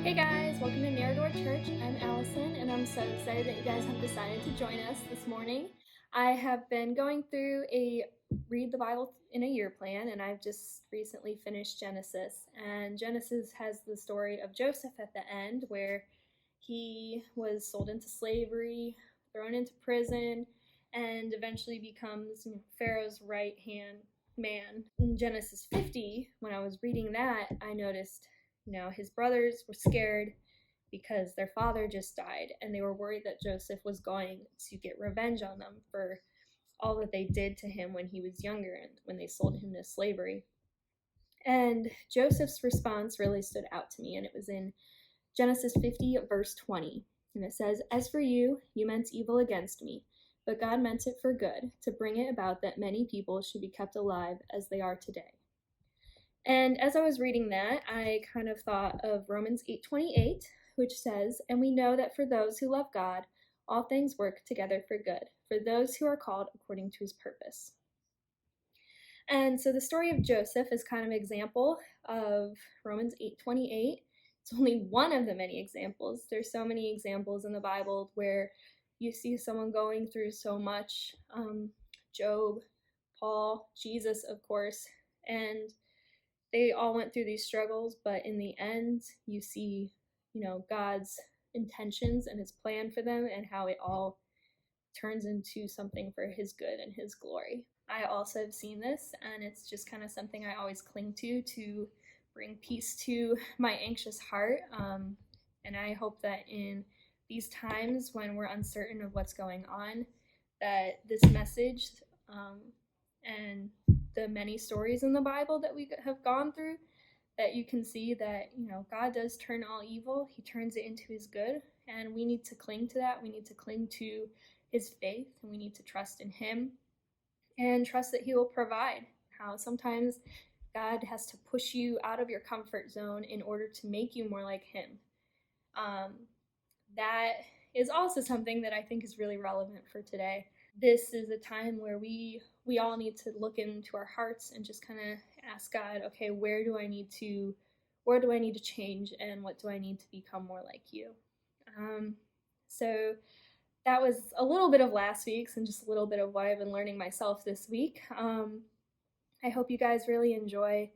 Hey guys, welcome to NarrowDoor Church. I'm Allison, and I'm so excited that you guys have decided to join us this morning. I have been going through a Read the Bible in a Year plan, and I've just recently finished Genesis. And Genesis has the story of Joseph at the end, where he was sold into slavery, thrown into prison, and eventually becomes Pharaoh's right-hand man. In Genesis 50, when I was reading that, I noticed his brothers were scared because their father just died, and they were worried that Joseph was going to get revenge on them for all that they did to him when he was younger and when they sold him to slavery. And Joseph's response really stood out to me, and it was in Genesis 50, verse 20. And it says, "As for you, you meant evil against me, but God meant it for good, to bring it about that many people should be kept alive as they are today." And as I was reading that, I kind of thought of Romans 8:28, which says, "And we know that for those who love God, all things work together for good, for those who are called according to his purpose." And so the story of Joseph is kind of an example of Romans 8:28. It's only one of the many examples. There's so many examples in the Bible where you see someone going through so much. Job, Paul, Jesus, of course, and they all went through these struggles, but in the end, you see, God's intentions and his plan for them and how it all turns into something for his good and his glory. I also have seen this, and it's just kind of something I always cling to bring peace to my anxious heart. And I hope that in these times when we're uncertain of what's going on, that this message and the many stories in the Bible that we have gone through, that you can see that, God does turn all evil. He turns it into his good, and we need to cling to that. We need to cling to his faith, and we need to trust in him and trust that he will provide. How sometimes God has to push you out of your comfort zone in order to make you more like him. That is also something that I think is really relevant for today. This is a time where we all need to look into our hearts and just kind of ask God, okay, where do I need to change, and what do I need to become more like you? So that was a little bit of last week's and just a little bit of what I've been learning myself this week. I hope you guys really enjoy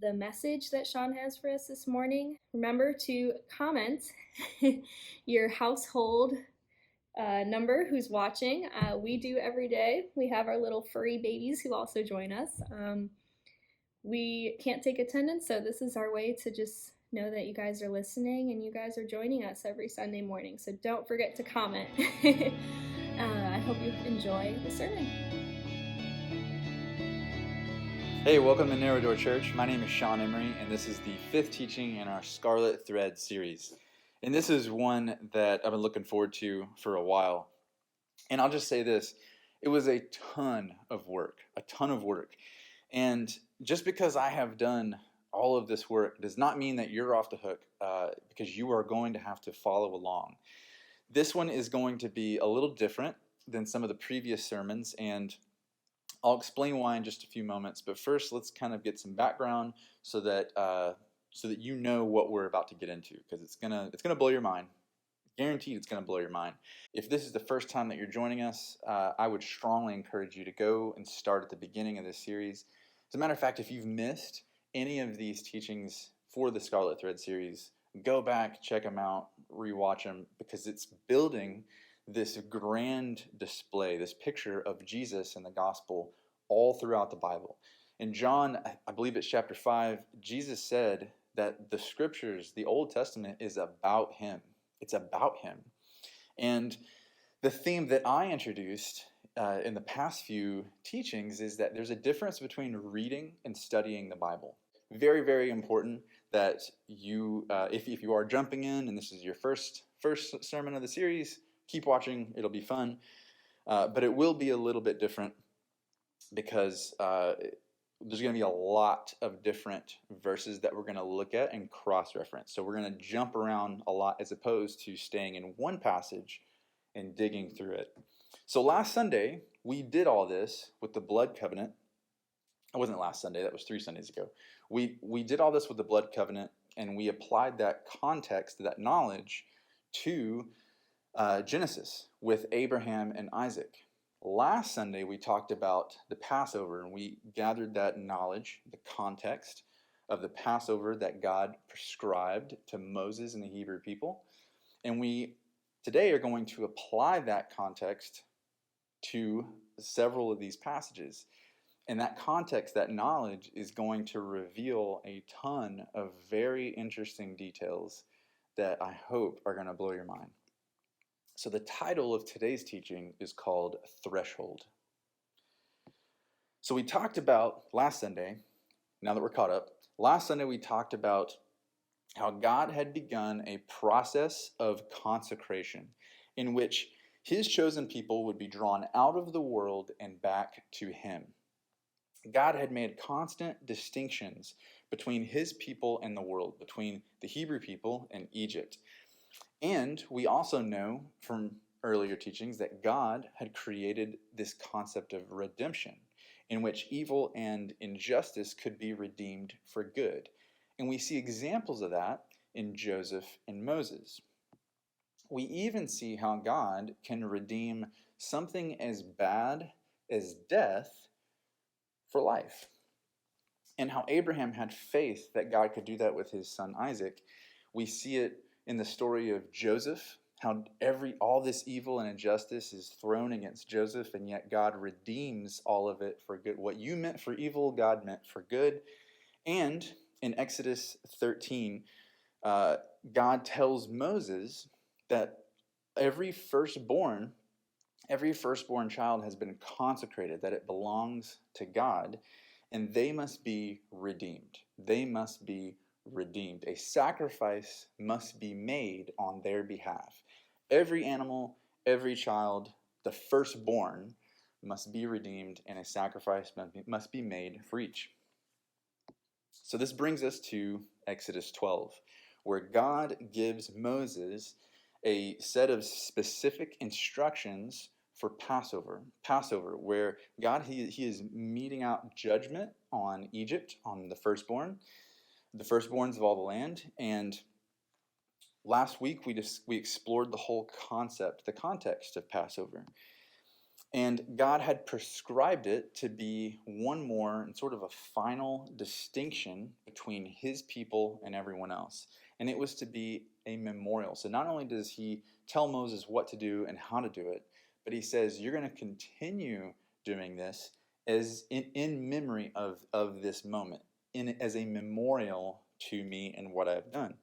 the message that Sean has for us this morning. Remember to comment your household number who's watching. We do every day. We have our little furry babies who also join us. We can't take attendance, so this is our way to just know that you guys are listening and you guys are joining us every Sunday morning. So don't forget to comment. I hope you enjoy the sermon. Hey, welcome to NarrowDoor Church. My name is Sean Emery, and this is the 5th teaching in our Scarlet Thread series. And this is one that I've been looking forward to for a while. And I'll just say this, it was a ton of work. And just because I have done all of this work does not mean that you're off the hook, because you are going to have to follow along. This one is going to be a little different than some of the previous sermons, and I'll explain why in just a few moments, but first let's kind of get some background so that you know what we're about to get into, because it's gonna blow your mind. Guaranteed it's gonna blow your mind. If this is the first time that you're joining us, I would strongly encourage you to go and start at the beginning of this series. As a matter of fact, if you've missed any of these teachings for the Scarlet Thread series, go back, check them out, rewatch them, because it's building this grand display, this picture of Jesus and the gospel all throughout the Bible. In John, I believe it's chapter 5, Jesus said that the scriptures, the Old Testament, is about him. It's about him. And the theme that I introduced in the past few teachings is that there's a difference between reading and studying the Bible. Very, very important that you, if you are jumping in and this is your first sermon of the series, keep watching, it'll be fun, but it will be a little bit different because there's going to be a lot of different verses that we're going to look at and cross-reference. So we're going to jump around a lot as opposed to staying in one passage and digging through it. So last Sunday, we did all this with the blood covenant. It wasn't last Sunday, that was 3 Sundays ago. We did all this with the blood covenant and we applied that context, that knowledge, to Genesis with Abraham and Isaac. Last Sunday, we talked about the Passover, and we gathered that knowledge, the context of the Passover that God prescribed to Moses and the Hebrew people. And we today are going to apply that context to several of these passages. And that context, that knowledge, is going to reveal a ton of very interesting details that I hope are going to blow your mind. So the title of today's teaching is called Threshold. So we talked about last Sunday, now that we're caught up, last Sunday we talked about how God had begun a process of consecration in which his chosen people would be drawn out of the world and back to him. God had made constant distinctions between his people and the world, between the Hebrew people and Egypt. And we also know from earlier teachings that God had created this concept of redemption, in which evil and injustice could be redeemed for good. And we see examples of that in Joseph and Moses. We even see how God can redeem something as bad as death for life. And how Abraham had faith that God could do that with his son Isaac. We see it in the story of Joseph, how all this evil and injustice is thrown against Joseph, and yet God redeems all of it for good. What you meant for evil, God meant for good. And in Exodus 13, God tells Moses that every firstborn child has been consecrated, that it belongs to God, and they must be redeemed. They must be redeemed. A sacrifice must be made on their behalf. Every animal, every child, the firstborn, must be redeemed, and a sacrifice must be made for each. So this brings us to Exodus 12, where God gives Moses a set of specific instructions for Passover, where God, he is meting out judgment on Egypt, on the firstborns of all the land. And last week we explored the whole concept, the context of Passover. And God had prescribed it to be one more and sort of a final distinction between his people and everyone else. And it was to be a memorial. So not only does he tell Moses what to do and how to do it, but he says, you're going to continue doing this as in memory of this moment, as a memorial to me and what I've done.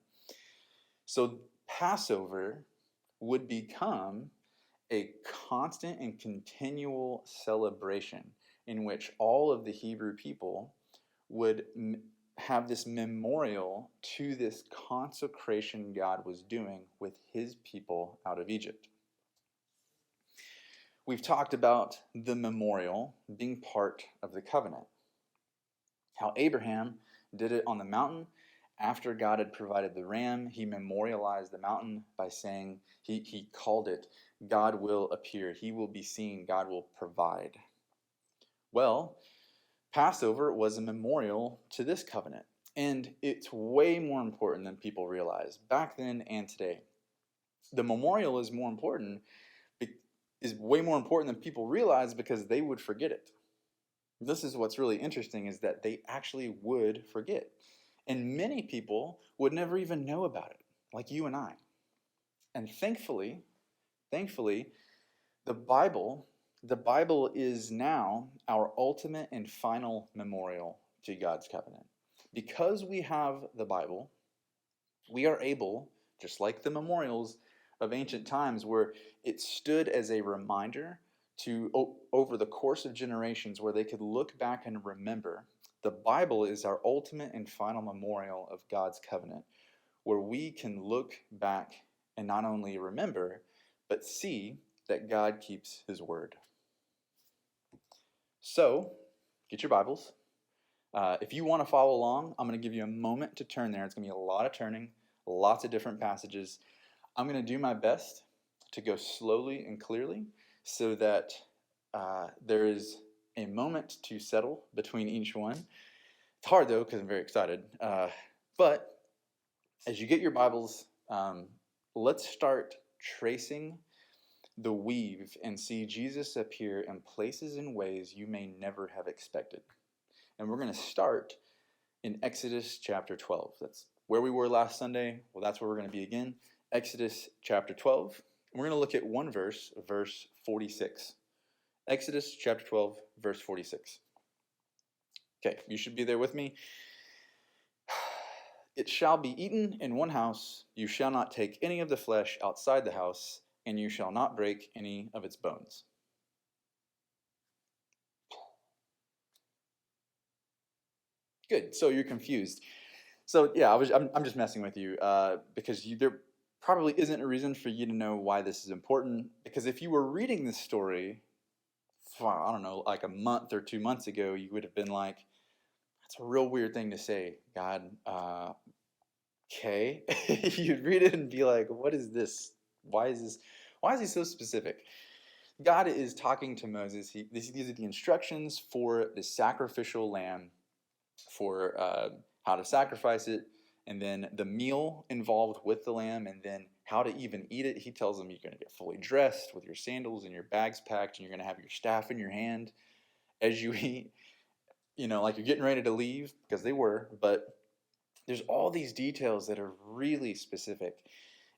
So Passover would become a constant and continual celebration in which all of the Hebrew people would have this memorial to this consecration God was doing with his people out of Egypt. We've talked about the memorial being part of the covenant. How Abraham did it on the mountain. After God had provided the ram, he memorialized the mountain by saying, he called it, God will appear, he will be seen, God will provide. Well, Passover was a memorial to this covenant, and it's way more important than people realize, back then and today. The memorial is way more important than people realize because they would forget it. This is what's really interesting, is that they actually would forget. And many people would never even know about it, like you and I. And thankfully, the Bible is now our ultimate and final memorial to God's covenant. Because we have the Bible, we are able, just like the memorials of ancient times, where it stood as a reminder to, over the course of generations, where they could look back and remember. The Bible is our ultimate and final memorial of God's covenant, where we can look back and not only remember, but see that God keeps his word. So, get your Bibles. If you want to follow along, I'm going to give you a moment to turn there. It's going to be a lot of turning, lots of different passages. I'm going to do my best to go slowly and clearly so that there is a moment to settle between each one. It's hard, though, because I'm very excited. But As you get your Bibles, let's start tracing the weave and see Jesus appear in places and ways you may never have expected. And we're going to start in Exodus chapter 12. That's where we were last Sunday. Well, that's where we're going to be again. Exodus chapter 12. We're going to look at one verse, verse 46. Exodus chapter 12, verse 46. Okay, you should be there with me. It shall be eaten in one house. You shall not take any of the flesh outside the house, and you shall not break any of its bones. Good. So you're confused. So yeah, I'm just messing with you because there probably isn't a reason for you to know why this is important. Because if you were reading this story, I don't know, like a month or 2 months ago, you would have been like, "That's a real weird thing to say, God." Okay, you'd read it and be like, "What is this? Why is this? Why is he so specific?" God is talking to Moses. These are the instructions for the sacrificial lamb, for how to sacrifice it, and then the meal involved with the lamb, and then how to even eat it. He tells them you're going to get fully dressed with your sandals and your bags packed, and you're going to have your staff in your hand as you eat. You know, like you're getting ready to leave, because they were, but there's all these details that are really specific.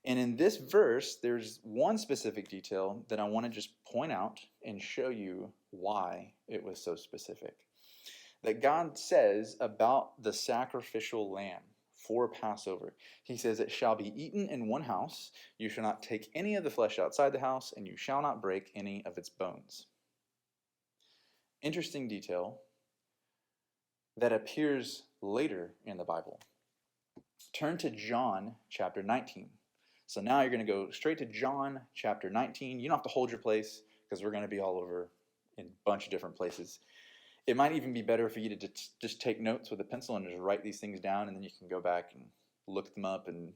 And in this verse, there's one specific detail that I want to just point out and show you why it was so specific. That God says about the sacrificial lamb for Passover. He says, "It shall be eaten in one house. You shall not take any of the flesh outside the house, and you shall not break any of its bones." Interesting detail that appears later in the Bible. Turn to John chapter 19. So now you're going to go straight to John chapter 19. You don't have to hold your place because we're going to be all over in a bunch of different places. It might even be better for you to just take notes with a pencil and just write these things down, and then you can go back and look them up and,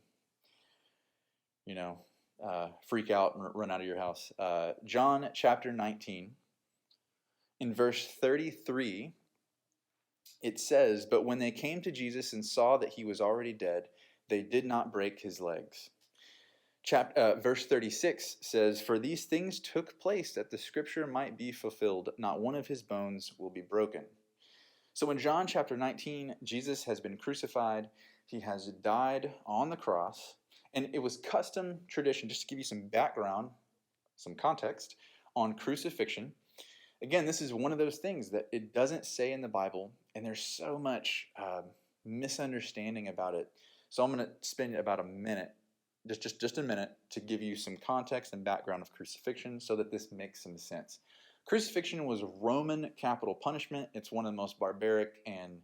freak out and run out of your house. John chapter 19, in verse 33, it says, "But when they came to Jesus and saw that he was already dead, they did not break his legs." Verse 36 says, "For these things took place that the scripture might be fulfilled. Not one of his bones will be broken." So in John chapter 19, Jesus has been crucified. He has died on the cross. And it was custom tradition, just to give you some background, some context on crucifixion. Again, this is one of those things that it doesn't say in the Bible, and there's so much misunderstanding about it. So I'm going to spend about a minute, just a minute, to give you some context and background of crucifixion so that this makes some sense. Crucifixion was Roman capital punishment. It's one of the most barbaric and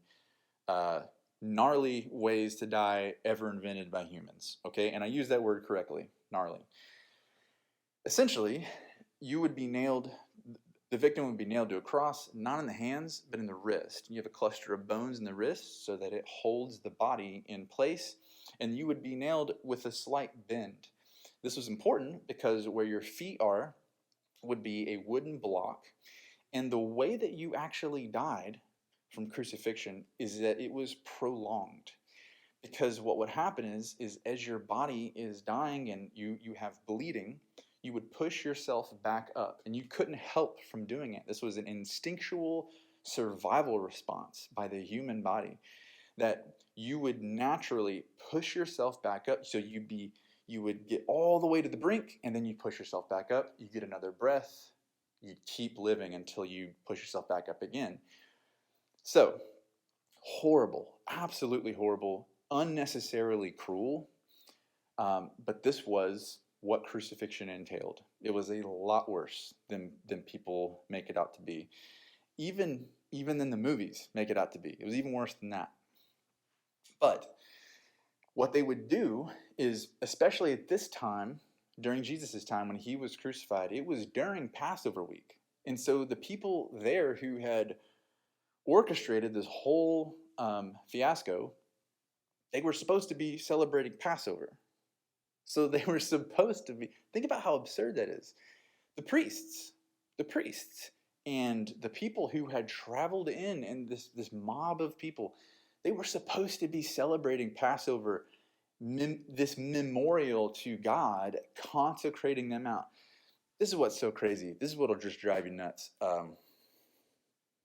gnarly ways to die ever invented by humans. Okay, and I use that word correctly, gnarly. Essentially, the victim would be nailed to a cross, not in the hands, but in the wrist. You have a cluster of bones in the wrist so that it holds the body in place, and you would be nailed with a slight bend. This was important because where your feet are would be a wooden block, and the way that you actually died from crucifixion is that it was prolonged. Because what would happen is as your body is dying and you have bleeding, you would push yourself back up, and you couldn't help from doing it. This was an instinctual survival response by the human body, that you would naturally push yourself back up. So you would get all the way to the brink, and then you push yourself back up. You get another breath. You keep living until you push yourself back up again. So horrible, absolutely horrible, unnecessarily cruel. But this was what crucifixion entailed. It was a lot worse than people make it out to be. Even than the movies make it out to be. It was even worse than that. But what they would do is, especially at this time, during Jesus' time when he was crucified, it was during Passover week. And so the people there who had orchestrated this whole fiasco, they were supposed to be celebrating Passover. So they were supposed to be, think about how absurd that is. The priests, and the people who had traveled in this mob of people, they were supposed to be celebrating Passover this memorial to God, consecrating them out. This is what's so crazy. This is what'll just drive you nuts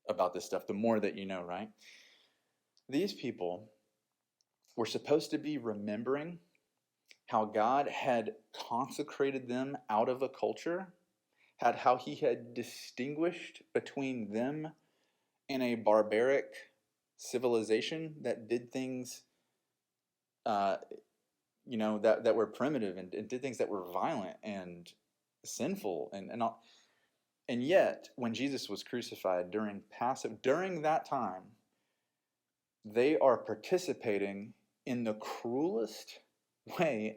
about this stuff, the more that you know, right? These people were supposed to be remembering how God had consecrated them out of a culture, how he had distinguished between them and a barbaric civilization that did things, that were primitive and did things that were violent and sinful and yet when Jesus was crucified during that time, they are participating in the cruelest way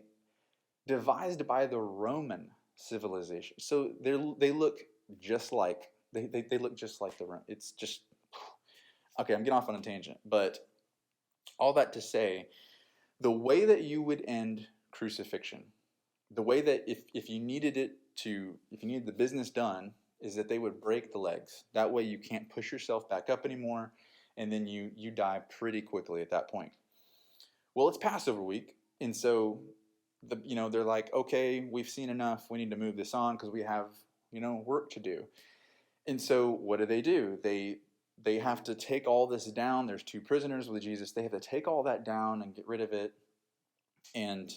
devised by the Roman civilization. So they look just like they look just like the Roman. It's just okay. I'm getting off on a tangent, but all that to say, the way that you would end crucifixion, the way that if you needed the business done, is that they would break the legs. That way you can't push yourself back up anymore, and then you die pretty quickly at that point. Well, it's Passover week, and so they're like, okay, we've seen enough. We need to move this on because we have work to do. And so what do? They have to take all this down. There's 2 prisoners with Jesus. They have to take all that down and get rid of it and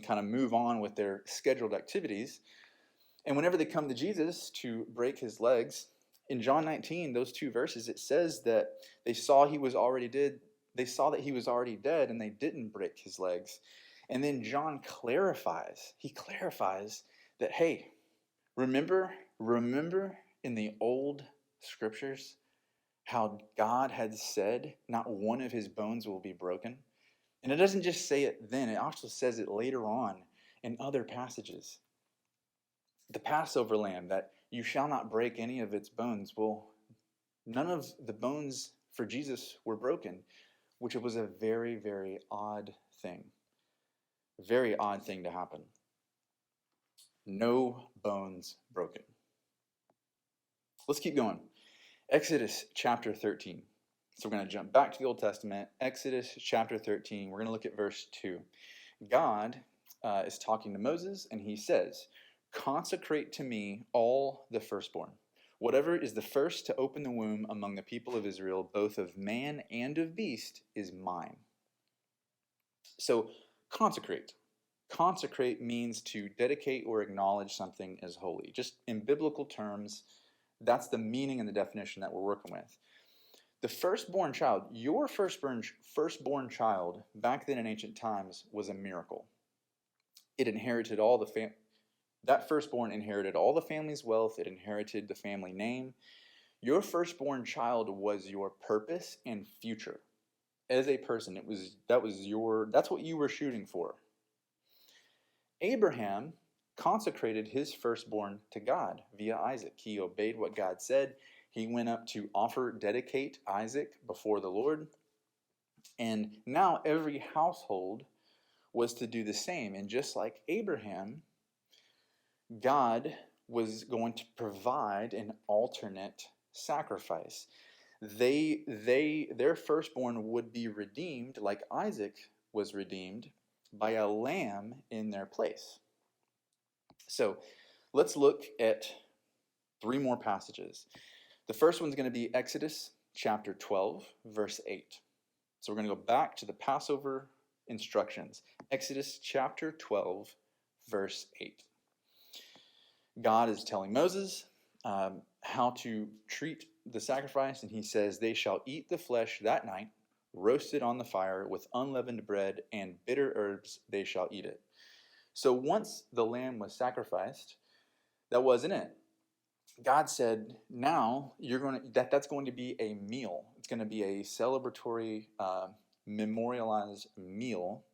kind of move on with their scheduled activities. And whenever they come to Jesus to break his legs, in John 19, those 2 verses, it says that they saw he was already dead. They saw that he was already dead, and they didn't break his legs. And then John clarifies. He clarifies that, hey, remember in the old scriptures how God had said not one of his bones will be broken? And it doesn't just say it then, it also says it later on in other passages. The Passover lamb, that you shall not break any of its bones. Well, none of the bones for Jesus were broken, which was a very, very odd thing. Very odd thing to happen. No bones broken. Let's keep going. Exodus chapter 13. So we're going to jump back to the Old Testament. Exodus chapter 13. We're going to look at verse 2. God is talking to Moses, and he says, consecrate to me all the firstborn. Whatever is the first to open the womb among the people of Israel, both of man and of beast, is mine. So consecrate. Consecrate means to dedicate or acknowledge something as holy. Just in biblical terms, that's the meaning and the definition that we're working with. The firstborn child, your firstborn child, back then in ancient times, was a miracle. It inherited that firstborn inherited all the family's wealth. It inherited the family name. Your firstborn child was your purpose and future. As a person, that's what you were shooting for. Abraham consecrated his firstborn to God via Isaac. He obeyed what God said. He went up to dedicate Isaac before the Lord. And now every household was to do the same. And just like Abraham, God was going to provide an alternate sacrifice. Their firstborn would be redeemed, like Isaac was redeemed, by a lamb in their place. So let's look at 3 more passages. The first one's going to be Exodus chapter 12, verse 8. So we're going to go back to the Passover instructions. Exodus chapter 12, verse 8. God is telling Moses how to treat the sacrifice, and he says, they shall eat the flesh that night, roasted on the fire with unleavened bread and bitter herbs, they shall eat it. So once the lamb was sacrificed, that wasn't it. God said, now that's going to be a meal. It's going to be a celebratory, memorialized meal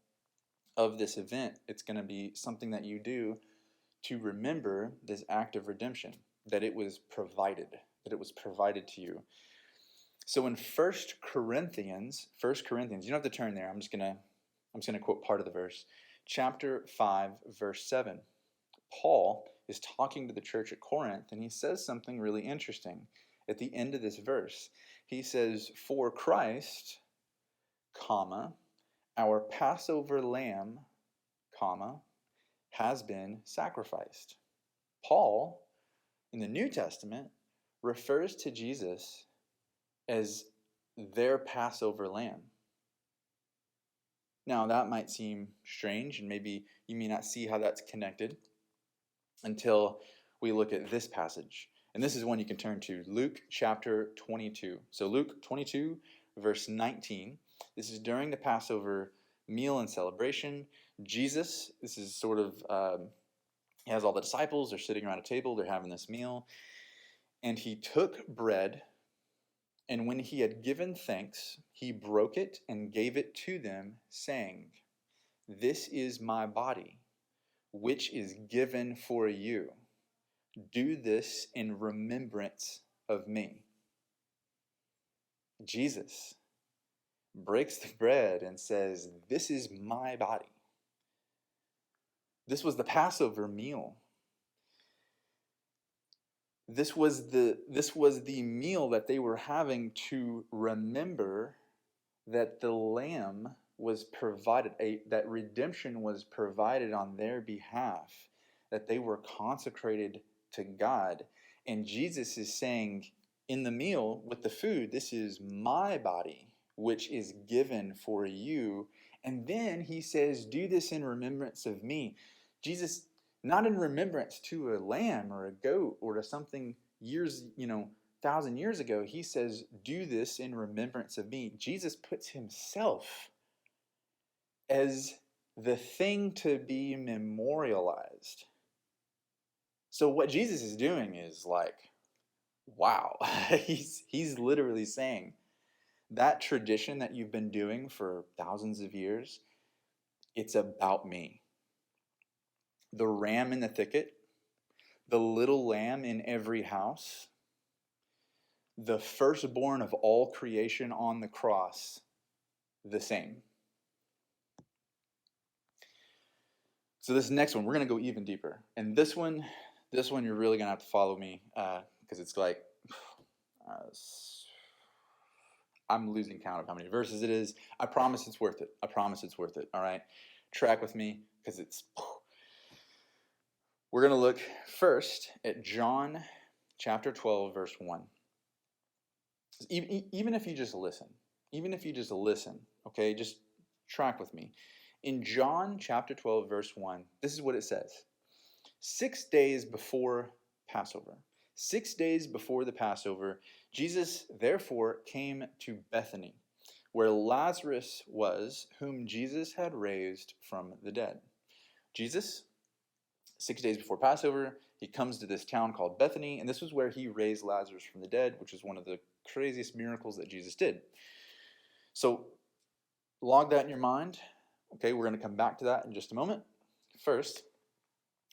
of this event. It's going to be something that you do to remember this act of redemption, that it was provided to you. So in 1 Corinthians, you don't have to turn there. I'm just gonna quote part of the verse. Chapter 5, verse 7. Paul is talking to the church at Corinth, and he says something really interesting at the end of this verse. He says, for Christ, our Passover lamb has been sacrificed. Paul, in the New Testament, refers to Jesus as their Passover lamb. Now, that might seem strange, and maybe you may not see how that's connected until we look at this passage. And this is one you can turn to, Luke chapter 22. So Luke 22, verse 19. This is during the Passover meal and celebration. Jesus, this is sort of, he has all the disciples. They're sitting around a table. They're having this meal. And he took bread, and when he had given thanks, he broke it and gave it to them, saying, "This is my body, which is given for you. Do this in remembrance of me." Jesus breaks the bread and says, "This is my body." This was the Passover meal. This was the meal that they were having to remember that the lamb was provided, that redemption was provided on their behalf, that they were consecrated to God. And Jesus is saying in the meal with the food, "This is my body, which is given for you." And then he says, "Do this in remembrance of me." Jesus, not in remembrance to a lamb or a goat or to something years, 1,000 years ago. He says, "Do this in remembrance of me." Jesus puts himself as the thing to be memorialized. So what Jesus is doing is like, wow. he's literally saying that tradition that you've been doing for thousands of years, it's about me. The ram in the thicket, the little lamb in every house, the firstborn of all creation on the cross, the same. So this next one, we're going to go even deeper. And this one you're really going to have to follow me because it's like, I'm losing count of how many verses it is. I promise it's worth it. I promise it's worth it. All right? Track with me because we're going to look first at John chapter 12, verse 1. Even if you just listen, okay, just track with me. In John chapter 12, verse 1, this is what it says. 6 days before Passover, 6 days before the Passover, Jesus therefore came to Bethany, where Lazarus was, whom Jesus had raised from the dead. Jesus, 6 days before Passover, he comes to this town called Bethany, and this was where he raised Lazarus from the dead, which is one of the craziest miracles that Jesus did. So log that in your mind. Okay, we're going to come back to that in just a moment. First,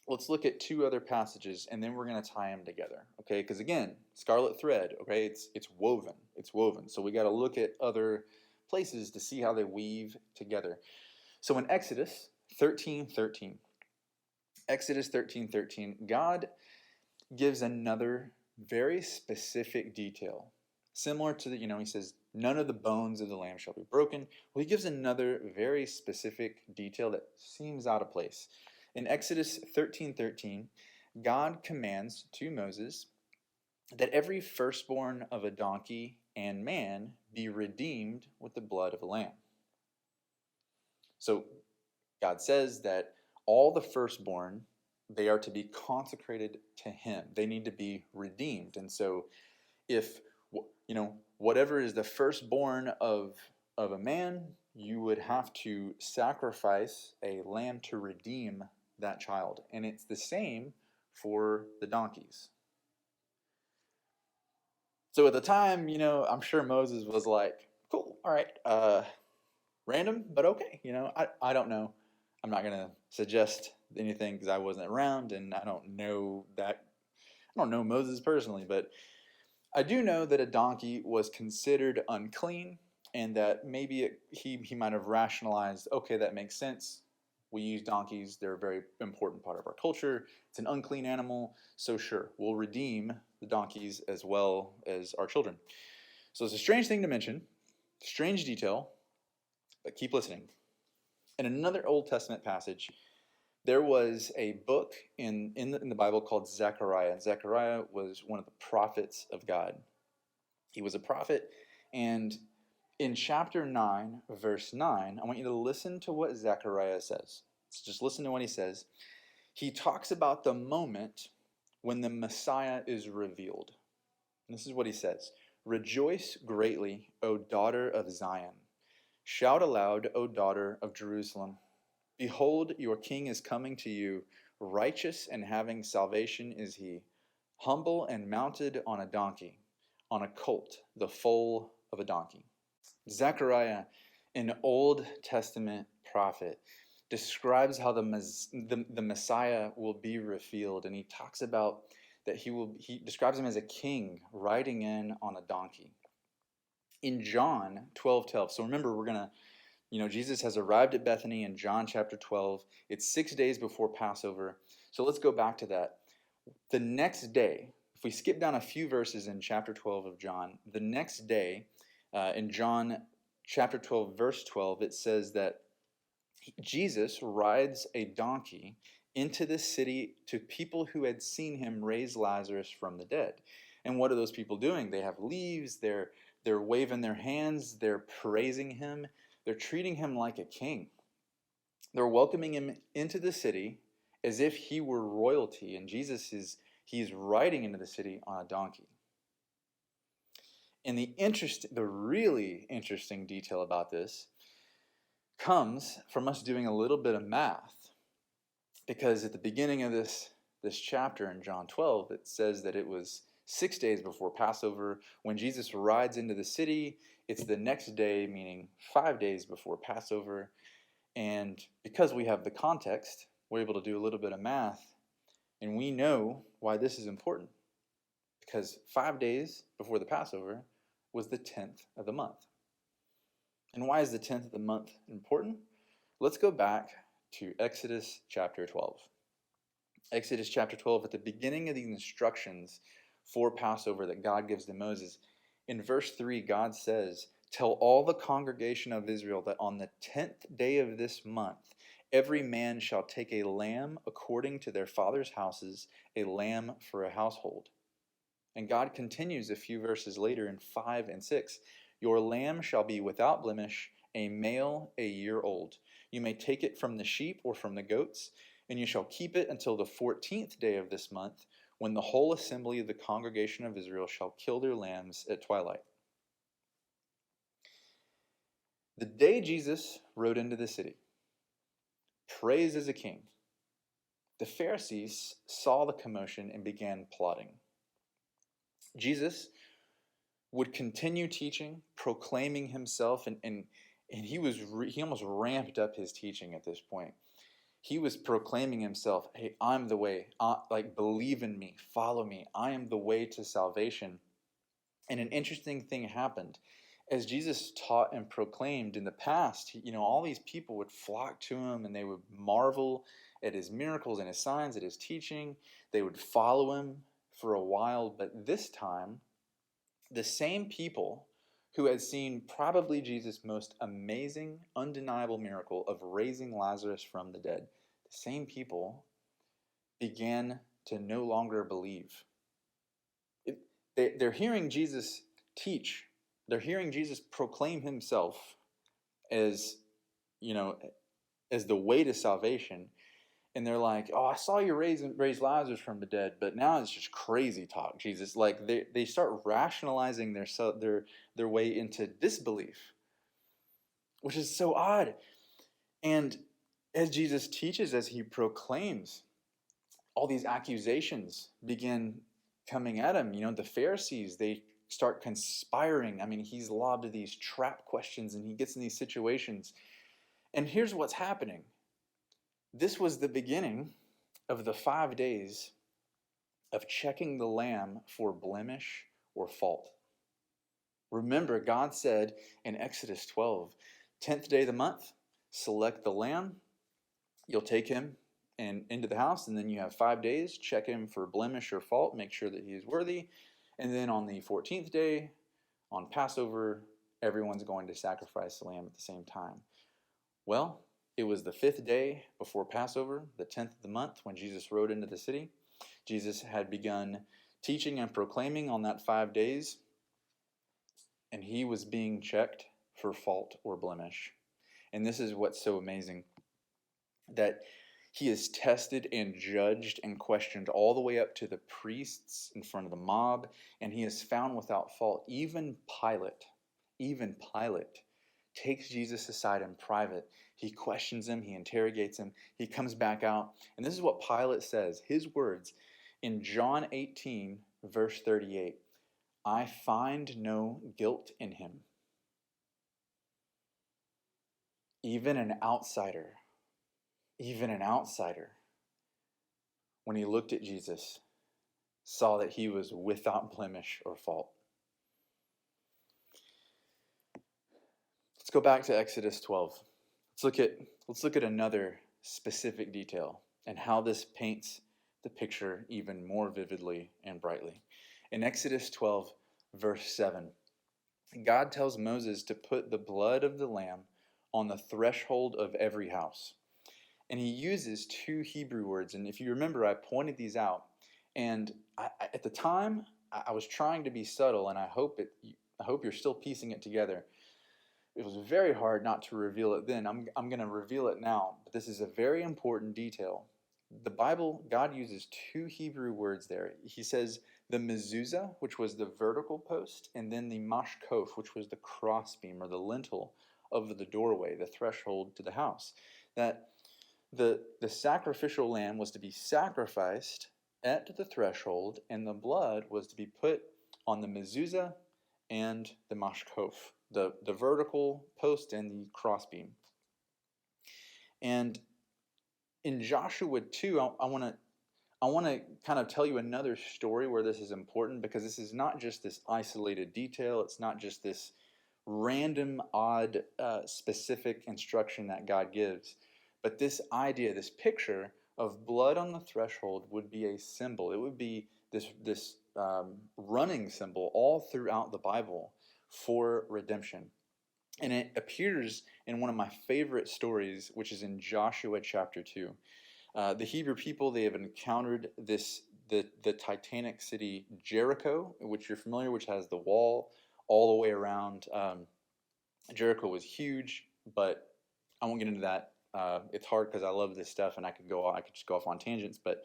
let's look at two other passages, and then we're going to tie them together. Okay, because again, Scarlet Thread. Okay, it's woven. It's woven. So we got to look at other places to see how they weave together. So in Exodus 13:13. Exodus 13:13, God gives another very specific detail. Similar to he says, "None of the bones of the lamb shall be broken." Well, he gives another very specific detail that seems out of place. In Exodus 13:13, God commands to Moses that every firstborn of a donkey and man be redeemed with the blood of a lamb. So God says that all the firstborn, they are to be consecrated to him. They need to be redeemed. And so if, whatever is the firstborn of a man, you would have to sacrifice a lamb to redeem that child. And it's the same for the donkeys. So at the time, I'm sure Moses was like, cool, all right, random, but okay. I don't know. I'm not going to suggest anything because I wasn't around and I don't know Moses personally, but I do know that a donkey was considered unclean and that maybe he might have rationalized, okay, that makes sense. We use donkeys. They're a very important part of our culture. It's an unclean animal, so sure, we'll redeem the donkeys as well as our children. So it's a strange thing to mention, strange detail, but keep listening. In another Old Testament passage, There was a book in the Bible called Zechariah. And Zechariah was one of the prophets of God. He was a prophet, and in chapter 9, verse 9, I want you to listen to what Zechariah says. So just listen to what he says. He talks about the moment when the Messiah is revealed. And this is what he says. Rejoice greatly, O daughter of Zion. Shout aloud, O daughter of Jerusalem. Behold, your king is coming to you. Righteous and having salvation is he. Humble and mounted on a donkey, on a colt, the foal of a donkey. Zechariah, an Old Testament prophet, describes how the Messiah will be revealed, and he talks about that he describes him as a king riding in on a donkey. In John 12:12, so remember Jesus has arrived at Bethany in John chapter 12. It's 6 days before Passover. So let's go back to that. The next day, if we skip down a few verses in chapter 12 of John, the next day, in John chapter 12, verse 12, it says that Jesus rides a donkey into the city to people who had seen him raise Lazarus from the dead. And what are those people doing? They have leaves, they're waving their hands, they're praising him, they're treating him like a king. They're welcoming him into the city as if he were royalty, and he's riding into the city on a donkey. And the really interesting detail about this comes from us doing a little bit of math. Because at the beginning of this chapter in John 12, it says that it was 6 days before Passover. When Jesus rides into the city, it's the next day, meaning 5 days before Passover. And because we have the context, we're able to do a little bit of math. And we know why this is important. Because 5 days before the Passover was the 10th of the month. And why is the 10th of the month important? Let's go back to Exodus chapter 12. Exodus chapter 12, at the beginning of the instructions for Passover that God gives to Moses, in verse 3, God says, "Tell all the congregation of Israel that on the 10th day of this month, every man shall take a lamb according to their father's houses, a lamb for a household." And God continues a few verses later in 5 and 6, "Your lamb shall be without blemish, a male, a year old. You may take it from the sheep or from the goats, and you shall keep it until the 14th day of this month, when the whole assembly of the congregation of Israel shall kill their lambs at twilight." The day Jesus rode into the city, praised as a king, the Pharisees saw the commotion and began plotting. Jesus would continue teaching, proclaiming himself, and he almost ramped up his teaching at this point. He was proclaiming himself, "Hey, I'm the way, believe in me, follow me, I am the way to salvation." And an interesting thing happened. As Jesus taught and proclaimed in the past, all these people would flock to him and they would marvel at his miracles and his signs, at his teaching. They would follow him for a while, but this time, the same people who had seen probably Jesus' most amazing, undeniable miracle of raising Lazarus from the dead, the same people began to no longer believe. They're hearing Jesus teach. They're hearing Jesus proclaim himself as the way to salvation. And they're like, "Oh, I saw you raise Lazarus from the dead, but now it's just crazy talk, Jesus." Like they start rationalizing their way into disbelief, which is so odd. And as Jesus teaches, as he proclaims, all these accusations begin coming at him. The Pharisees, they start conspiring. I mean, he's lobbed these trap questions and he gets in these situations. And here's what's happening. This was the beginning of the 5 days of checking the lamb for blemish or fault. Remember, God said in Exodus 12, 10th day of the month, select the lamb, you'll take him and into the house, and then you have 5 days, check him for blemish or fault, make sure that he is worthy. And then on the 14th day, on Passover, everyone's going to sacrifice the lamb at the same time. Well, It was the 5th day before Passover, the 10th of the month, when Jesus rode into the city. Jesus had begun teaching and proclaiming on that 5 days, and he was being checked for fault or blemish. And this is what's so amazing, that he is tested and judged and questioned all the way up to the priests in front of the mob, and he is found without fault. Even Pilate takes Jesus aside in private. He questions him, he interrogates him, he comes back out. And this is what Pilate says, his words in John 18, verse 38. I find no guilt in him. Even an outsider, when he looked at Jesus, saw that he was without blemish or fault. Let's go back to Exodus 12. Let's look at another specific detail and how this paints the picture even more vividly and brightly. In Exodus 12, verse 7, God tells Moses to put the blood of the lamb on the threshold of every house. And he uses two Hebrew words. And if you remember, I pointed these out. And at the time, I was trying to be subtle, and I hope you're still piecing it together. It was very hard not to reveal it then. I'm going to reveal it now. But this is a very important detail. The Bible, God uses two Hebrew words there. He says the mezuzah, which was the vertical post, and then the mashkof, which was the crossbeam or the lintel of the doorway, the threshold to the house. That the sacrificial lamb was to be sacrificed at the threshold, and the blood was to be put on the mezuzah and the mashkof, the vertical post and the crossbeam. And in Joshua 2, I want to kind of tell you another story where this is important, because this is not just this isolated detail. It's not just this random, odd, specific instruction that God gives. But this idea, this picture of blood on the threshold would be a symbol. It would be this running symbol all throughout the Bible for redemption. And it appears in one of my favorite stories, which is in Joshua chapter 2. The Hebrew people, they have encountered the titanic city Jericho, which you're familiar, which has the wall all the way around. Jericho was huge, but I won't get into that. It's hard because I love this stuff, and I could just go off on tangents. But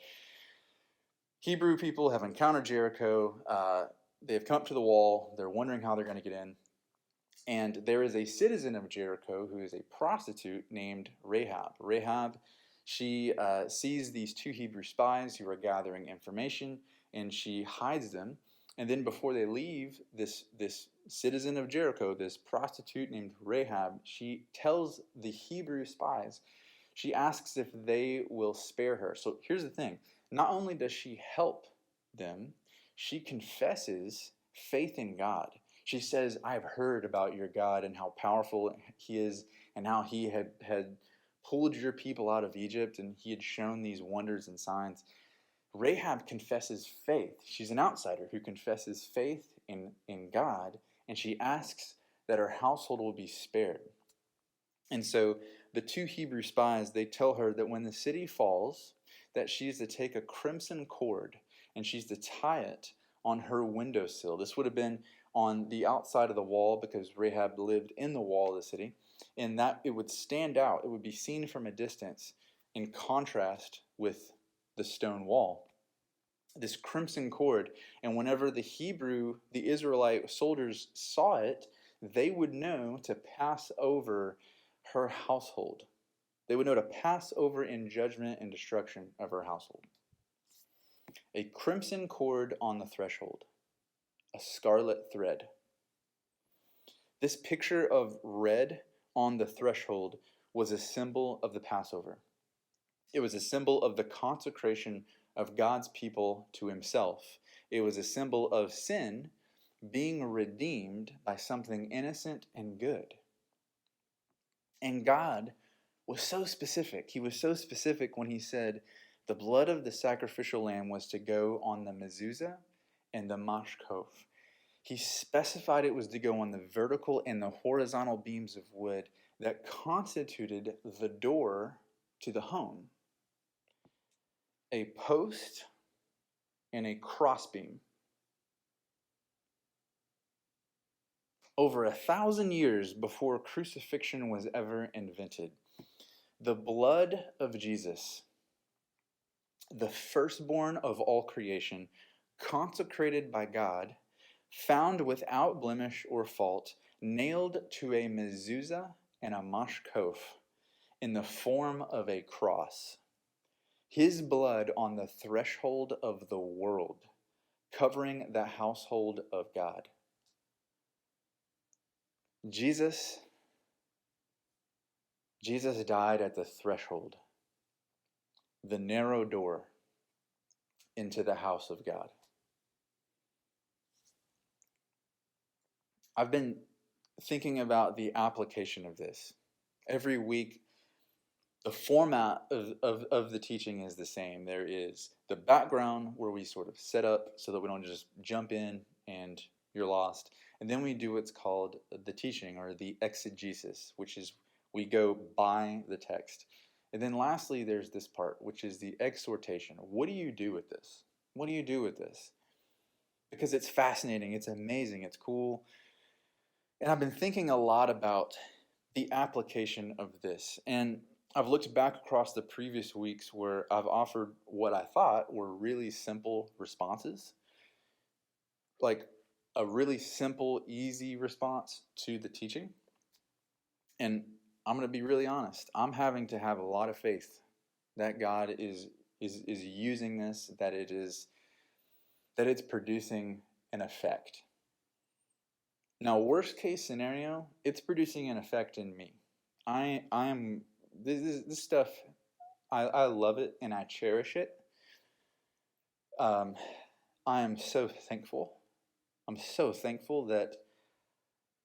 Hebrew people have encountered Jericho. They have come up to the wall. They're wondering how they're going to get in. And there is a citizen of Jericho who is a prostitute named Rahab. Rahab, she sees these two Hebrew spies who are gathering information, and she hides them. And then before they leave, this citizen of Jericho, this prostitute named Rahab, she tells the Hebrew spies, she asks if they will spare her. So here's the thing. Not only does she help them, she confesses faith in God. She says, I have heard about your God and how powerful he is, and how he had pulled your people out of Egypt, and he had shown these wonders and signs. Rahab confesses faith. She's an outsider who confesses faith in God, and she asks that her household will be spared. And so the two Hebrew spies, they tell her that when the city falls, that she's to take a crimson cord and she's to tie it on her windowsill. This would have been on the outside of the wall, because Rahab lived in the wall of the city, and that it would stand out. It would be seen from a distance in contrast with the stone wall. This crimson cord, and whenever the Israelite soldiers saw it, they would know to pass over her household. They would know to pass over in judgment and destruction of her household. A crimson cord on the threshold, a scarlet thread. This picture of red on the threshold was a symbol of the Passover. It was a symbol of the consecration of God's people to himself. It was a symbol of sin being redeemed by something innocent and good. And God was so specific. He was so specific when he said the blood of the sacrificial lamb was to go on the mezuzah and the mashkof. He specified it was to go on the vertical and the horizontal beams of wood that constituted the door to the home, a post and a crossbeam. Over 1,000 years before crucifixion was ever invented, the blood of Jesus, the firstborn of all creation, consecrated by God, found without blemish or fault, nailed to a mezuzah and a mashkof in the form of a cross. His blood on the threshold of the world, covering the household of God. Jesus died at the threshold, the narrow door into the house of God. I've been thinking about the application of this. Every week, the format of the teaching is the same. There is the background where we sort of set up so that we don't just jump in and you're lost. And then we do what's called the teaching or the exegesis, which is we go by the text. And then lastly, there's this part, which is the exhortation. What do you do with this? What do you do with this? Because it's fascinating, it's amazing, it's cool. And I've been thinking a lot about the application of this. And I've looked back across the previous weeks where I've offered what I thought were really simple responses, like a really simple, easy response to the teaching. And I'm going to be really honest. I'm having to have a lot of faith that God is using this, that it's producing an effect. Now, worst case scenario, it's producing an effect in me. I am this stuff. I love it and I cherish it. I am so thankful. I'm so thankful that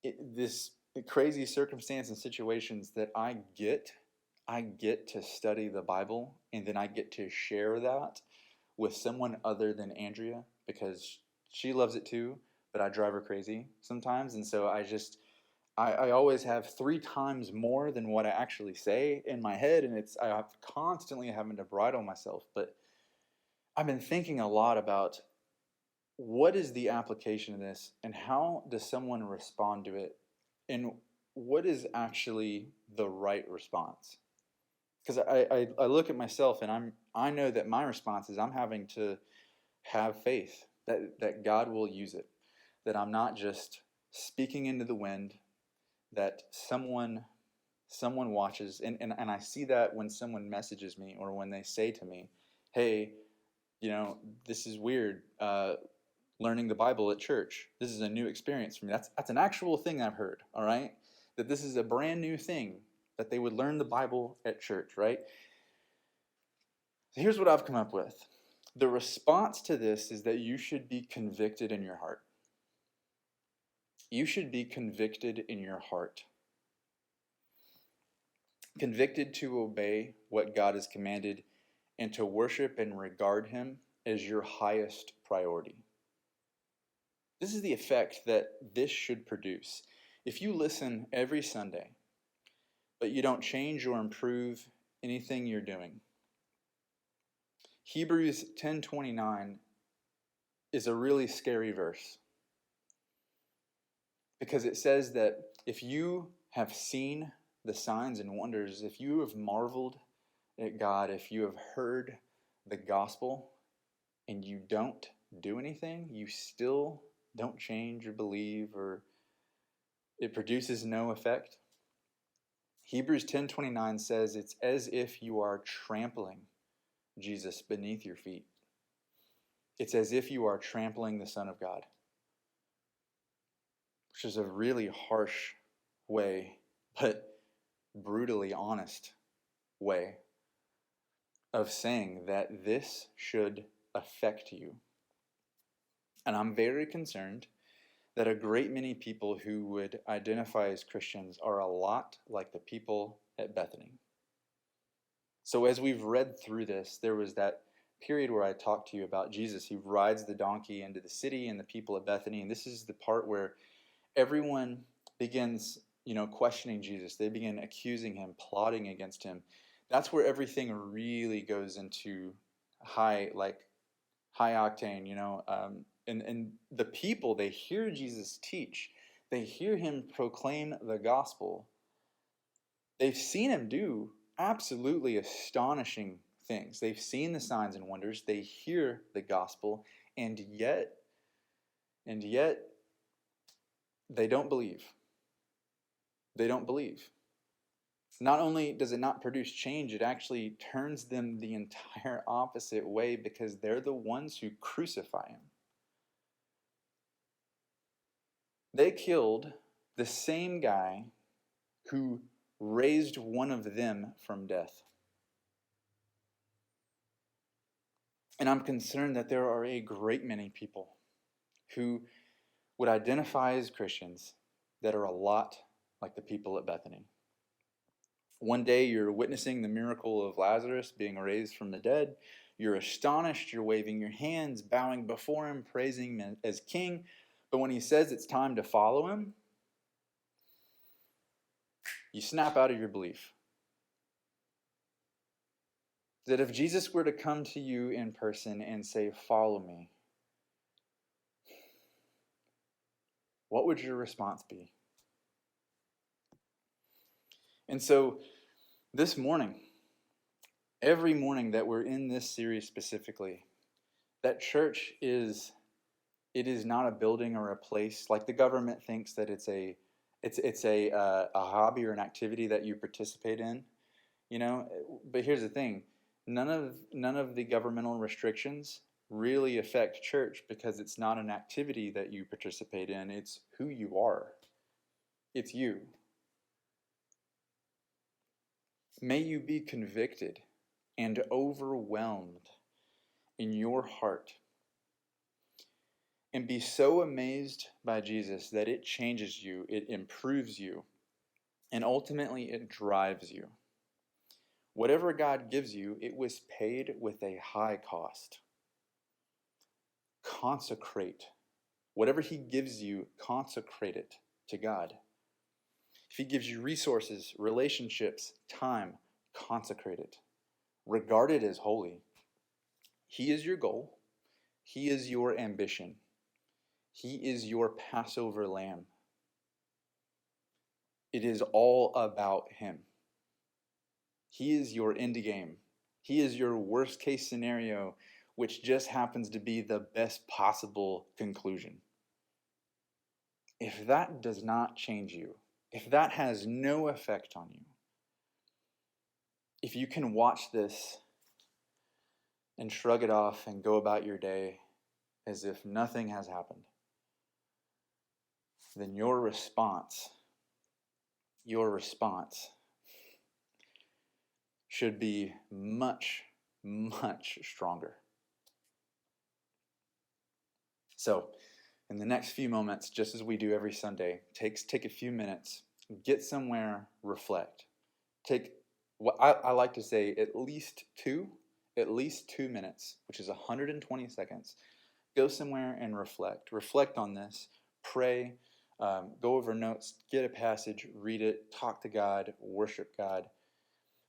this crazy circumstance and situations that I get to study the Bible, and then I get to share that with someone other than Andrea because she loves it too, but I drive her crazy sometimes, and so I always have 3 times more than what I actually say in my head, and I'm constantly having to bridle myself. But I've been thinking a lot about what is the application of this, and how does someone respond to it, and what is actually the right response? Because I look at myself and I know that my response is I'm having to have faith that God will use it, that I'm not just speaking into the wind, that someone watches, and I see that when someone messages me or when they say to me, hey, this is weird, learning the Bible at church. This is a new experience for me. That's an actual thing I've heard, all right? That this is a brand new thing, that they would learn the Bible at church, right? So here's what I've come up with. The response to this is that you should be convicted in your heart. You should be convicted in your heart. Convicted to obey what God has commanded and to worship and regard Him as your highest priority. This is the effect that this should produce. If you listen every Sunday, but you don't change or improve anything you're doing, Hebrews 10:29 is a really scary verse because it says that if you have seen the signs and wonders, if you have marveled at God, if you have heard the gospel and you don't do anything, you still don't change or believe, or it produces no effect. Hebrews 10:29 says it's as if you are trampling Jesus beneath your feet. It's as if you are trampling the Son of God, which is a really harsh way, but brutally honest way of saying that this should affect you. And I'm very concerned that a great many people who would identify as Christians are a lot like the people at Bethany. So as we've read through this, there was that period where I talked to you about Jesus. He rides the donkey into the city and the people at Bethany. And this is the part where everyone begins, questioning Jesus. They begin accusing him, plotting against him. That's where everything really goes into high octane, and the people, they hear Jesus teach. They hear him proclaim the gospel. They've seen him do absolutely astonishing things. They've seen the signs and wonders. They hear the gospel, and yet they don't believe. They don't believe. Not only does it not produce change, it actually turns them the entire opposite way, because they're the ones who crucify him. They killed the same guy who raised one of them from death. And I'm concerned that there are a great many people who would identify as Christians that are a lot like the people at Bethany. One day you're witnessing the miracle of Lazarus being raised from the dead. You're astonished, you're waving your hands, bowing before him, praising him as king. But when he says it's time to follow him, you snap out of your belief. That if Jesus were to come to you in person and say, "Follow me," what would your response be? And so this morning, every morning that we're in this series specifically, that church is not a building or a place like the government thinks that it's a hobby or an activity that you participate in, But here's the thing: none of the governmental restrictions really affect church, because it's not an activity that you participate in. It's who you are. It's you. May you be convicted and overwhelmed in your heart, and be so amazed by Jesus that it changes you, it improves you, and ultimately it drives you. Whatever God gives you, it was paid with a high cost. Consecrate. Whatever he gives you, consecrate it to God. If he gives you resources, relationships, time, consecrate it. Regard it as holy. He is your goal. He is your ambition. He is your Passover lamb. It is all about him. He is your end game. He is your worst case scenario, which just happens to be the best possible conclusion. If that does not change you, if that has no effect on you, if you can watch this and shrug it off and go about your day as if nothing has happened, then your response should be much, much stronger. So, in the next few moments, just as we do every Sunday, take a few minutes, get somewhere, reflect. Take what I like to say, at least two minutes, which is 120 seconds. Go somewhere and reflect. Reflect on this. Pray. Go over notes. Get a passage. Read it. Talk to God. Worship God.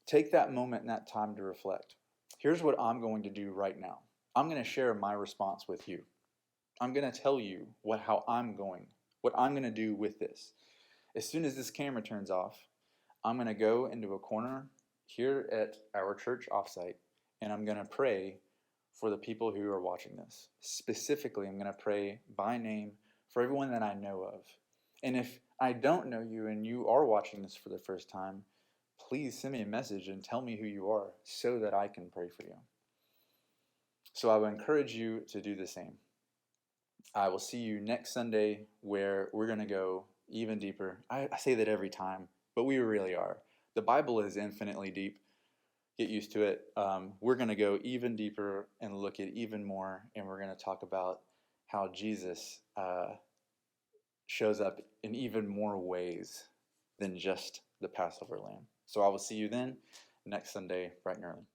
Take that moment and that time to reflect. Here's what I'm going to do right now. I'm going to share my response with you. I'm going to tell you what I'm going to do with this. As soon as this camera turns off, I'm going to go into a corner here at our church offsite, and I'm going to pray for the people who are watching this. Specifically, I'm going to pray by name for everyone that I know of. And if I don't know you and you are watching this for the first time, please send me a message and tell me who you are so that I can pray for you. So I would encourage you to do the same. I will see you next Sunday, where we're going to go even deeper. I say that every time, but we really are. The Bible is infinitely deep. Get used to it. We're going to go even deeper and look at even more, and we're going to talk about how Jesus shows up in even more ways than just the Passover lamb. So I will see you then next Sunday, bright and early.